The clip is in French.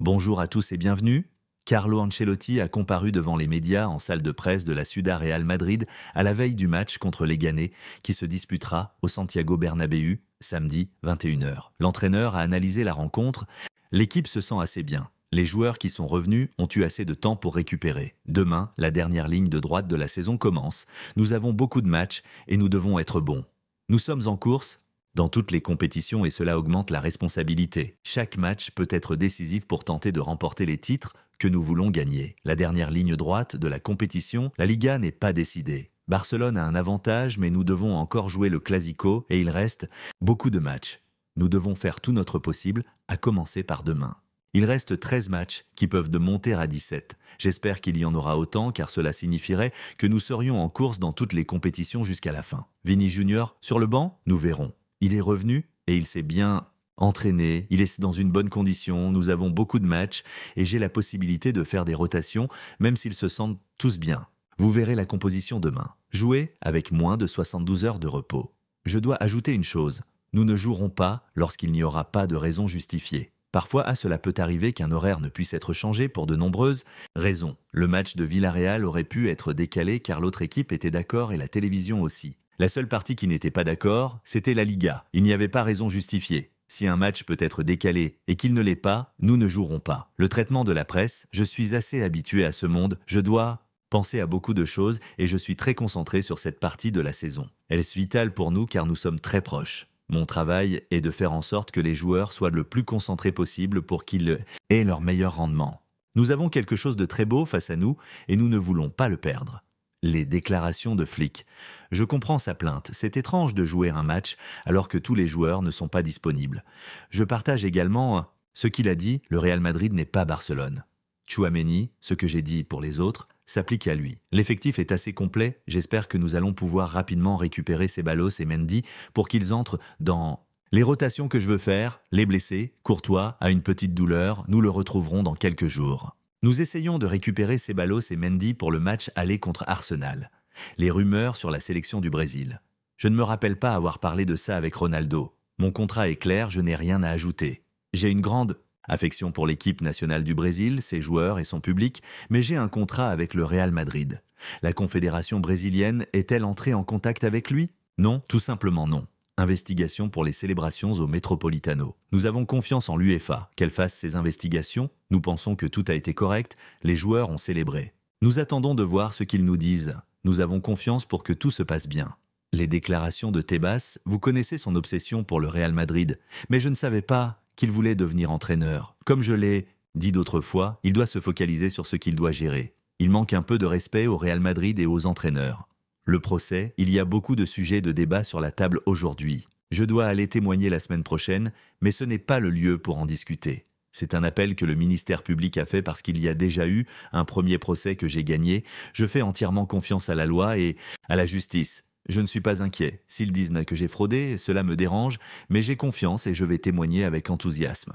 Bonjour à tous et bienvenue. Carlo Ancelotti a comparu devant les médias en salle de presse de la Ciudad Real Madrid à la veille du match contre les Leganés qui se disputera au Santiago Bernabéu samedi 21h. L'entraîneur a analysé la rencontre. L'équipe se sent assez bien. Les joueurs qui sont revenus ont eu assez de temps pour récupérer. Demain, la dernière ligne de droite de la saison commence. Nous avons beaucoup de matchs et nous devons être bons. Nous sommes en course dans toutes les compétitions et cela augmente la responsabilité. Chaque match peut être décisif pour tenter de remporter les titres que nous voulons gagner. La dernière ligne droite de la compétition, la Liga n'est pas décidée. Barcelone a un avantage, mais nous devons encore jouer le Clasico et il reste beaucoup de matchs. Nous devons faire tout notre possible, à commencer par demain. Il reste 13 matchs qui peuvent de monter à 17. J'espère qu'il y en aura autant car cela signifierait que nous serions en course dans toutes les compétitions jusqu'à la fin. Vini Junior, sur le banc, nous verrons. Il est revenu et il s'est bien entraîné, il est dans une bonne condition, nous avons beaucoup de matchs et j'ai la possibilité de faire des rotations même s'ils se sentent tous bien. Vous verrez la composition demain. Jouer avec moins de 72 heures de repos. Je dois ajouter une chose, nous ne jouerons pas lorsqu'il n'y aura pas de raison justifiée. Parfois, cela peut arriver qu'un horaire ne puisse être changé pour de nombreuses raisons. Le match de Villarreal aurait pu être décalé car l'autre équipe était d'accord et la télévision aussi. La seule partie qui n'était pas d'accord, c'était la Liga. Il n'y avait pas raison justifiée. Si un match peut être décalé et qu'il ne l'est pas, nous ne jouerons pas. Le traitement de la presse, je suis assez habitué à ce monde, je dois penser à beaucoup de choses et je suis très concentré sur cette partie de la saison. Elle est vitale pour nous car nous sommes très proches. Mon travail est de faire en sorte que les joueurs soient le plus concentrés possible pour qu'ils aient leur meilleur rendement. Nous avons quelque chose de très beau face à nous et nous ne voulons pas le perdre. Les déclarations de Flick. Je comprends sa plainte. C'est étrange de jouer un match alors que tous les joueurs ne sont pas disponibles. Je partage également ce qu'il a dit, le Real Madrid n'est pas Barcelone. Tchouaméni, ce que j'ai dit pour les autres, s'applique à lui. L'effectif est assez complet, j'espère que nous allons pouvoir rapidement récupérer Ceballos et Mendy pour qu'ils entrent dans les rotations que je veux faire, les blessés, Courtois a une petite douleur, nous le retrouverons dans quelques jours. Nous essayons de récupérer Ceballos et Mendy pour le match aller contre Arsenal. Les rumeurs sur la sélection du Brésil. Je ne me rappelle pas avoir parlé de ça avec Ronaldo. Mon contrat est clair, je n'ai rien à ajouter. J'ai une grande affection pour l'équipe nationale du Brésil, ses joueurs et son public, mais j'ai un contrat avec le Real Madrid. La confédération brésilienne est-elle entrée en contact avec lui? Non, tout simplement non. Investigation pour les célébrations au Metropolitano. Nous avons confiance en l'UEFA, qu'elle fasse ses investigations. Nous pensons que tout a été correct, les joueurs ont célébré. Nous attendons de voir ce qu'ils nous disent. Nous avons confiance pour que tout se passe bien. Les déclarations de Tebas, vous connaissez son obsession pour le Real Madrid, mais je ne savais pas qu'il voulait devenir entraîneur. Comme je l'ai dit d'autres fois, il doit se focaliser sur ce qu'il doit gérer. Il manque un peu de respect au Real Madrid et aux entraîneurs. Le procès, il y a beaucoup de sujets de débat sur la table aujourd'hui. Je dois aller témoigner la semaine prochaine, mais ce n'est pas le lieu pour en discuter. C'est un appel que le ministère public a fait parce qu'il y a déjà eu un premier procès que j'ai gagné. Je fais entièrement confiance à la loi et à la justice. Je ne suis pas inquiet. S'ils disent que j'ai fraudé, cela me dérange, mais j'ai confiance et je vais témoigner avec enthousiasme.